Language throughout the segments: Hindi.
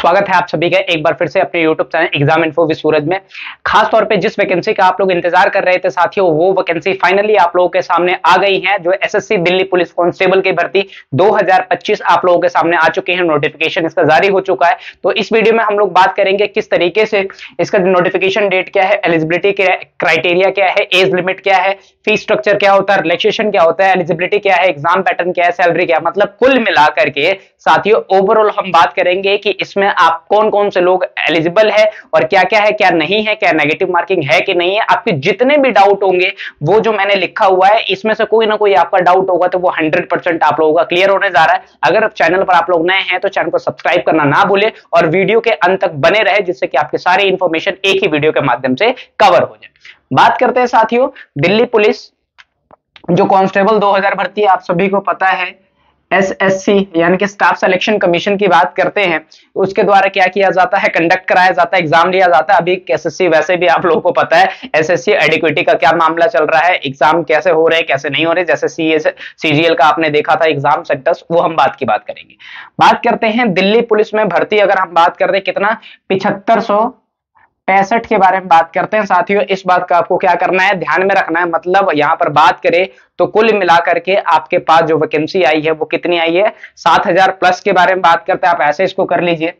स्वागत है आप सभी का एक बार फिर से अपने YouTube channel exam info with Suraj में। खास तौर पे जिस वैकेंसी का आप लोग इंतजार कर रहे थे साथियों, वो वैकेंसी फाइनली आप लोगों के सामने आ गई है। जो एसएससी दिल्ली पुलिस कांस्टेबल की भर्ती 2025 आप लोगों के सामने आ चुके हैं। नोटिफिकेशन इसका जारी हो चुका है। तो इस वीडियो में हम लोग बात करेंगे किस तरीके से इसका नोटिफिकेशन डेट क्या है, एलिजिबिलिटी क्राइटेरिया क्या है, एज लिमिट क्या है, फी स्ट्रक्चर क्या होता है, रिलैक्सेशन क्या होता है, एलिजिबिलिटी क्या है, एग्जाम पैटर्न क्या है, सैलरी क्या है, मतलब कुल मिलाकर के साथियों ओवरऑल हम बात करेंगे कि इसमें आप कौन कौन से लोग एलिजिबल है और क्या क्या है, क्या नहीं है, क्या नेगेटिव मार्किंग है कि नहीं है। आपके जितने भी डाउट होंगे वो जो मैंने लिखा हुआ है इसमें से कोई ना कोई आपका डाउट होगा तो वो 100% आप लोगों का क्लियर होने जा रहा है। अगर चैनल पर आप लोग नए हैं तो चैनल को सब्सक्राइब करना ना भूले और वीडियो के अंत तक बने रहे, जिससे कि आपके सारे इंफॉर्मेशन एक ही वीडियो के माध्यम से कवर हो जाए। बात करते हैं साथियों दिल्ली पुलिस जो कांस्टेबल 2000 भर्ती आप सभी को पता है, एसएससी यानी कि स्टाफ सिलेक्शन कमीशन की बात करते हैं। उसके द्वारा क्या किया जाता है, कंडक्ट कराया जाता है, एग्जाम लिया जाता है। अभी एसएससी वैसे भी आप लोगों को पता है एसएससी एडिक्विटी का क्या मामला चल रहा है, एग्जाम कैसे हो रहे हैं कैसे नहीं हो रहे, जैसे सीजीएल का आपने देखा था एग्जाम सेंटर्स, वो हम बात करेंगे। बात करते हैं दिल्ली पुलिस में भर्ती, अगर हम बात करते हैं कितना 7565 के बारे में बात करते हैं साथियों। इस बात का आपको क्या करना है, ध्यान में रखना है। मतलब यहां पर बात करें तो कुल मिलाकर के आपके पास जो वैकेंसी आई है वो कितनी आई है, 7000 प्लस के बारे में बात करते हैं। आप ऐसे इसको कर लीजिए,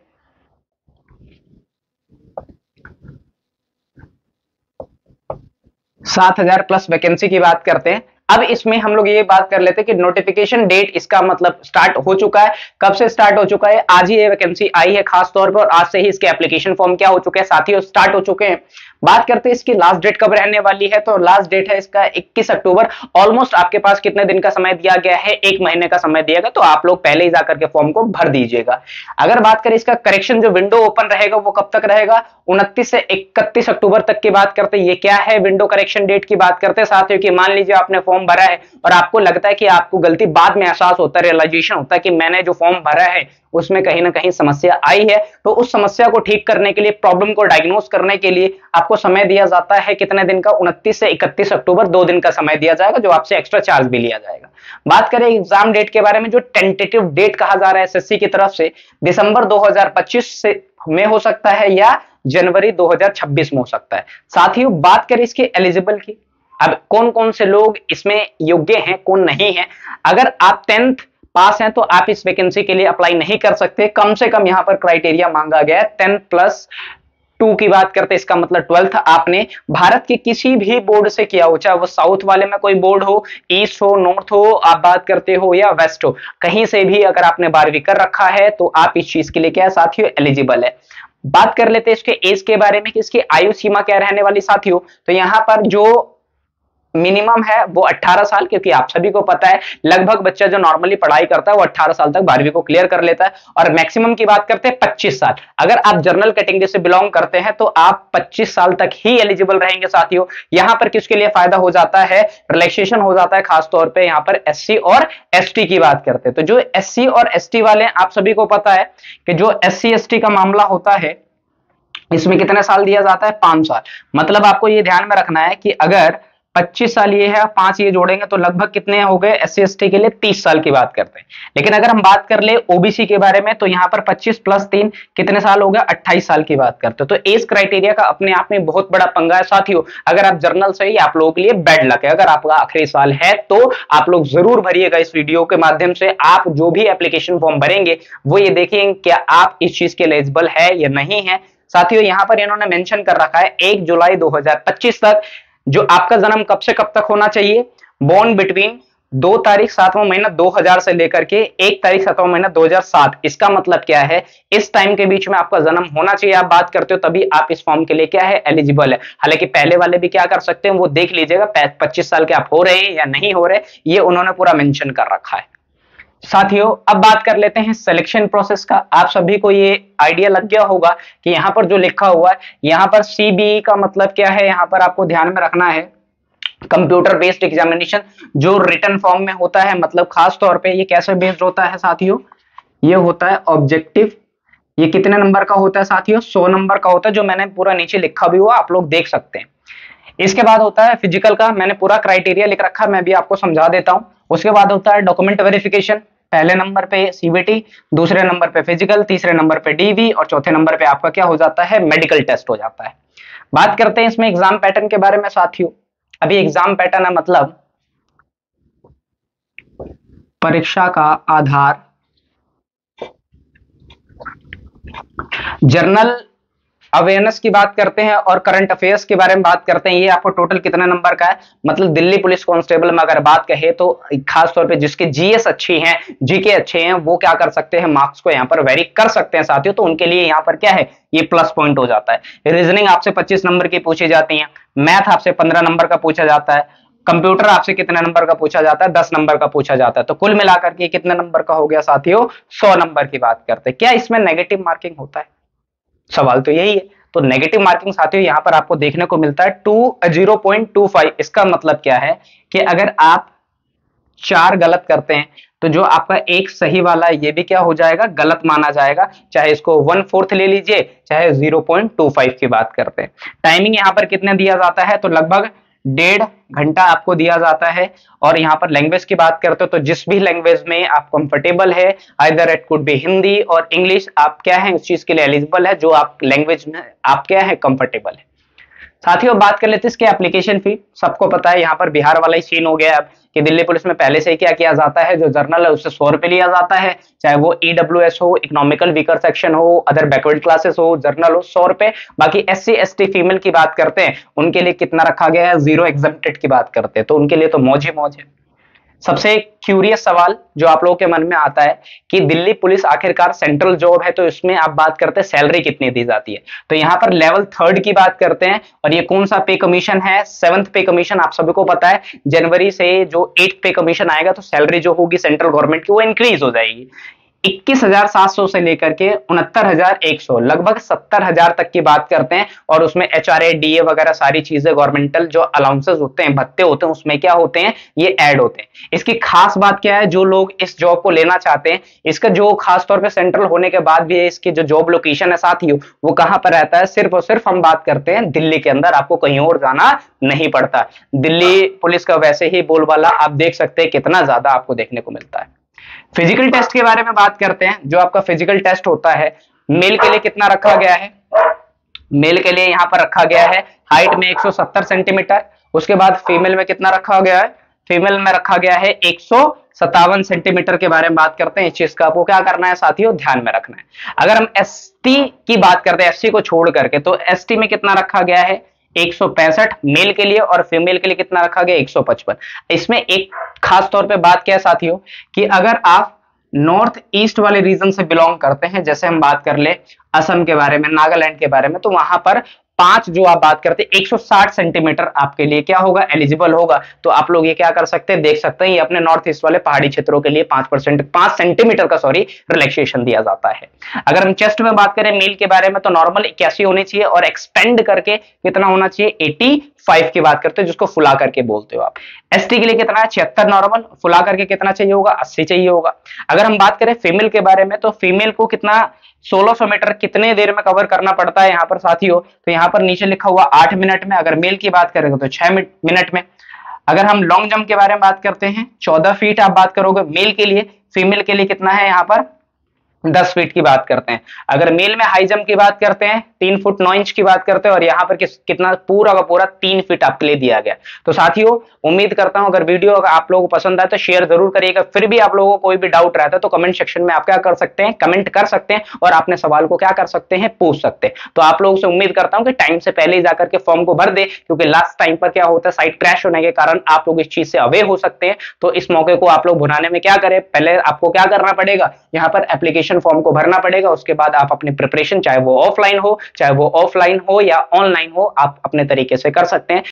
7000 प्लस वैकेंसी की बात करते हैं। अब इसमें हम लोग ये बात कर लेते हैं कि नोटिफिकेशन डेट इसका मतलब स्टार्ट हो चुका है। कब से स्टार्ट हो चुका है, आज ही ये वैकेंसी आई है खास तौर पर, और आज से ही इसके एप्लीकेशन फॉर्म क्या हो चुके हैं साथियों, स्टार्ट हो चुके हैं। बात करते हैं इसकी लास्ट डेट कब रहने वाली है, तो लास्ट डेट है इसका 21 अक्टूबर। ऑलमोस्ट आपके पास कितने दिन का समय दिया गया है, 1 महीने का समय दिया गया, तो आप लोग पहले ही जाकर के फॉर्म को भर दीजिएगा। अगर बात करें इसका करेक्शन जो विंडो ओपन रहेगा वो कब तक रहेगा, 29 से 31 अक्टूबर तक की बात करते हैं। ये क्या है, विंडो करेक्शन डेट की बात करते हैं साथियों कि मान लीजिए आपने फॉर्म भरा है और आपको लगता है कि आपको गलती बाद में एहसास होता है, रियलाइजेशन होता है कि मैंने जो फॉर्म भरा है उसमें कहीं ना कहीं समस्या आई है, तो उस समस्या को ठीक करने के लिए, प्रॉब्लम को डायग्नोस करने के लिए आपको समय दिया जाता है कितने दिन का, 29 से 31 अक्टूबर, 2 दिन का समय दिया जाएगा, जो आपसे एक्स्ट्रा चार्ज भी लिया जाएगा। बात करें एग्जाम डेट के बारे में, जो टेंटेटिव डेट कहा जा रहा है एसएससी की तरफ से, दिसंबर 2025 से में हो सकता है या जनवरी 2026 में हो सकता है। साथियों बात करें इसके एलिजिबल की, अब कौन कौन से लोग इसमें योग्य हैं कौन नहीं है। अगर आप 10th पास हैं तो आप इस वैकेंसी के लिए अप्लाई नहीं कर सकते। कम से कम यहां पर क्राइटेरिया मांगा गया है 10+2 की बात करते हैं, इसका मतलब 12th आपने भारत के किसी भी बोर्ड से किया हो, चाहे वो साउथ वाले में कोई बोर्ड हो, ईस्ट हो, नॉर्थ हो, आप बात करते हो या वेस्ट हो, कहीं से भी अगर आपने 12वीं कर रखा है तो आप इस चीज के लिए क्या है साथियों, एलिजिबल है। बात कर लेते हैं इसके एज के बारे में कि इसकी आयु सीमा क्या रहने वाली साथियों, तो यहां पर जो मिनिमम है वो 18 साल, क्योंकि आप सभी को पता है लगभग बच्चा जो नॉर्मली पढ़ाई करता है वो 18 साल तक 12वीं को क्लियर कर लेता है। और मैक्सिमम की बात करते हैं 25 साल। अगर आप जनरल कैटेगरी से बिलोंग करते हैं तो आप 25 साल तक ही एलिजिबल रहेंगे साथियों। यहां पर किसके लिए फायदा हो जाता है, रिलैक्सेशन हो जाता है, खासतौर पर यहां पर एससी और एसटी की बात करते हैं। तो जो एससी और एसटी वाले आप सभी को पता है कि जो एससी एसटी का मामला होता है इसमें कितने साल दिया जाता है, 5 साल। मतलब आपको ये ध्यान में रखना है कि अगर 25 साल ये है, 5 ये जोड़ेंगे तो लगभग कितने हो गए, एससी एसटी के लिए 30 साल की बात करते हैं। लेकिन अगर हम बात कर ले ओबीसी के बारे में तो यहाँ पर 25 + 3 कितने साल हो गया, 28 साल की बात करते हैं। तो एज क्राइटेरिया का अपने आप में बहुत बड़ा पंगा है साथियों। अगर आप जर्नल से ही, आप लोगों के लिए बैड लक है। अगर आपका आखिरी साल है तो आप लोग जरूर भरिएगा इस वीडियो के माध्यम से। आप जो भी एप्लीकेशन फॉर्म भरेंगे वो ये देखेंगे क्या आप इस चीज के लिए एलिजिबल है या नहीं है। साथियों यहाँ पर इन्होंने मेंशन कर रखा है 1 जुलाई 2025 तक जो आपका जन्म कब से कब तक होना चाहिए, बोर्न बिटवीन 2 तारीख 7वां महीना 2000 से लेकर के 1 तारीख 7वां महीना 2007। इसका मतलब क्या है, इस टाइम के बीच में आपका जन्म होना चाहिए। आप बात करते हो तभी आप इस फॉर्म के लिए क्या है, एलिजिबल है। हालांकि पहले वाले भी क्या कर सकते हैं वो देख लीजिएगा, 25 साल के आप हो रहे हैं या नहीं हो रहे, ये उन्होंने पूरा मेंशन कर रखा है। साथियों अब बात कर लेते हैं सिलेक्शन प्रोसेस का। आप सभी को ये आइडिया लग गया होगा कि यहाँ पर जो लिखा हुआ है, यहाँ पर सीबीई का मतलब क्या है, यहाँ पर आपको ध्यान में रखना है कंप्यूटर बेस्ड एग्जामिनेशन जो रिटन फॉर्म में होता है। मतलब खास तौर पे ये कैसे बेस्ड होता है साथियों, ये होता है ऑब्जेक्टिव। ये कितने नंबर का होता है साथियों, 100 नंबर का होता है, जो मैंने पूरा नीचे लिखा भी हुआ आप लोग देख सकते हैं। इसके बाद होता है फिजिकल का, मैंने पूरा क्राइटेरिया लिख रखा है, मैं भी आपको समझा देता हूं। उसके बाद होता है डॉक्यूमेंट वेरिफिकेशन, पहले नंबर पे सीबीटी, दूसरे नंबर पे फिजिकल, तीसरे नंबर पे डीवी और चौथे नंबर पे आपका क्या हो जाता है, मेडिकल टेस्ट हो जाता है। बात करते हैं इसमें एग्जाम पैटर्न के बारे में साथियों। अभी एग्जाम पैटर्न है मतलब परीक्षा का आधार जनरल अवेयरनेस की बात करते हैं और करंट अफेयर्स के बारे में बात करते हैं। ये आपको टोटल कितने नंबर का है, मतलब दिल्ली पुलिस कांस्टेबल में अगर बात कहे तो खास तौर पे जिसके जीएस अच्छी हैं, जीके अच्छे हैं, वो क्या कर सकते हैं, मार्क्स को यहाँ पर वेरी कर सकते हैं साथियों। तो उनके लिए यहाँ पर क्या है, ये प्लस पॉइंट हो जाता है। रीजनिंग आपसे 25 नंबर की पूछी जाती है, मैथ आपसे 15 नंबर का पूछा जाता है, कंप्यूटर आपसे कितने नंबर का पूछा जाता है, 10 नंबर का पूछा जाता है। तो कुल मिलाकर के कितने नंबर का हो गया साथियों, 100 नंबर की बात करते हैं। क्या इसमें नेगेटिव मार्किंग होता है, सवाल तो यही है। तो नेगेटिव मार्किंग साथियों यहां पर आपको देखने को मिलता है 0.25। इसका मतलब क्या है कि अगर आप 4 गलत करते हैं तो जो आपका एक सही वाला है ये भी क्या हो जाएगा, गलत माना जाएगा। चाहे इसको 1/4 ले लीजिए, चाहे 0.25 की बात करते हैं। टाइमिंग यहां पर कितने दिया जाता है, तो लगभग 1.5 घंटा आपको दिया जाता है। और यहाँ पर लैंग्वेज की बात करते हो तो जिस भी लैंग्वेज में आप कंफर्टेबल है, either it could be Hindi और इंग्लिश, आप क्या है उस चीज के लिए एलिजिबल है, जो आप लैंग्वेज में आप क्या है कंफर्टेबल है। साथियों बात कर लेते हैं इसके एप्लीकेशन फी। सबको पता है यहाँ पर बिहार वाला ही सीन हो गया अब कि दिल्ली पुलिस में पहले से ही क्या किया जाता है, जो जर्नल है उससे 100 रुपए लिया जाता है, चाहे वो ईडब्ल्यूएस हो, इकोनॉमिकल वीकर सेक्शन हो, अदर बैकवर्ड क्लासेस हो, जर्नल हो, 100 रुपए। बाकी एससी एसटी फीमेल की बात करते हैं, उनके लिए कितना रखा गया है, 0 एग्जम्प्टेड की बात करते हैं, तो उनके लिए तो मौज ही मौज है। सबसे क्यूरियस सवाल जो आप लोगों के मन में आता है कि दिल्ली पुलिस आखिरकार सेंट्रल जॉब है, तो इसमें आप बात करते हैं सैलरी कितनी दी जाती है। तो यहां पर लेवल 3 की बात करते हैं और ये कौन सा पे कमीशन है, 7th पे कमीशन। आप सभी को पता है जनवरी से जो 8th पे कमीशन आएगा तो सैलरी जो होगी सेंट्रल गवर्नमेंट की वो इंक्रीज हो जाएगी। 21,700 से लेकर के 69,100, लगभग 70,000 तक की बात करते हैं। और उसमें एचआरए डीए वगैरह सारी चीजें, गवर्नमेंटल जो अलाउंसेस होते हैं, भत्ते होते हैं, उसमें क्या होते हैं, ये ऐड होते हैं। इसकी खास बात क्या है, जो लोग इस जॉब को लेना चाहते हैं, इसका जो खास तौर पे सेंट्रल होने के बाद भी इसकी जो जॉब लोकेशन है साथियों, वो कहां पर रहता है, सिर्फ और सिर्फ हम बात करते हैं दिल्ली के अंदर, आपको कहीं और जाना नहीं पड़ता। दिल्ली पुलिस का वैसे ही बोलबाला आप देख सकते हैं कितना ज्यादा आपको देखने को मिलता है। फिजिकल टेस्ट के बारे में बात करते हैं। जो आपका फिजिकल टेस्ट होता है, मेल के लिए कितना रखा गया है, मेल के लिए यहां पर रखा गया है हाइट में 170 सेंटीमीटर। उसके बाद फीमेल में कितना रखा गया है, फीमेल में रखा गया है 157 सेंटीमीटर के बारे में बात करते हैं। इस चीज का आपको क्या करना है साथियों, ध्यान में रखना है। अगर हम एसटी की बात करते हैं, एससी को छोड़ करके, तो एसटी में कितना रखा गया है, 165 मेल के लिए, और फीमेल के लिए कितना रखा गया, 155। इसमें एक खास तौर पे बात क्या है साथियों कि अगर आप नॉर्थ ईस्ट वाले रीजन से बिलोंग करते हैं, जैसे हम बात कर ले असम के बारे में, नागालैंड के बारे में, तो वहां पर 5 जो आप बात करते हैं 160 सेंटीमीटर आपके लिए क्या होगा, एलिजिबल होगा। तो आप लोग ये क्या कर सकते हैं, देख सकते हैं, ये अपने नॉर्थ ईस्ट वाले पहाड़ी क्षेत्रों के लिए 5 सेंटीमीटर का रिलैक्सेशन दिया जाता है। अगर हम चेस्ट में बात करें मेल के बारे में, तो नॉर्मल 81 होनी चाहिए और एक्सपेंड करके कितना होना चाहिए, 85 की बात करते हैं, जिसको फुला करके बोलते हो आप। एसटी के लिए कितना है, 76 नॉर्मल, फुला करके कितना चाहिए होगा, 80 चाहिए होगा। अगर हम बात करें फीमेल के बारे में, तो फीमेल को कितना 1600 मीटर कितने देर में कवर करना पड़ता है यहाँ पर साथियों, तो यहाँ पर नीचे लिखा हुआ 8 मिनट में। अगर मेल की बात करेंगे तो 6 मिनट में। अगर हम लॉन्ग जंप के बारे में बात करते हैं, 14 फीट आप बात करोगे मेल के लिए, फीमेल के लिए कितना है यहाँ पर 10 फीट की बात करते हैं। अगर मेल में हाई जंप की बात करते हैं 3 फुट 9 इंच की बात करते हैं, और यहाँ पर कितना पूरा का पूरा 3 फीट आपके लिए दिया गया। तो साथियों उम्मीद करता हूं अगर वीडियो आप लोगों को पसंद आए तो शेयर जरूर करिएगा। फिर भी आप लोगों को कोई भी डाउट रहता है तो कमेंट सेक्शन में आप क्या कर सकते हैं, कमेंट कर सकते हैं और अपने सवाल को क्या कर सकते हैं, पूछ सकते हैं। तो आप लोगों से उम्मीद करता हूं कि टाइम से पहले ही जाकर के फॉर्म को भर दे, क्योंकि लास्ट टाइम पर क्या होता है, साइट क्रैश होने के कारण आप लोग इस चीज से अवे हो सकते हैं। तो इस मौके को आप लोग भुनाने में क्या करें, पहले आपको क्या करना पड़ेगा, यहाँ पर एप्लीकेशन फॉर्म को भरना पड़ेगा। उसके बाद आप अपनी प्रिपरेशन, चाहे वो ऑफलाइन हो या ऑनलाइन हो, आप अपने तरीके से कर सकते हैं।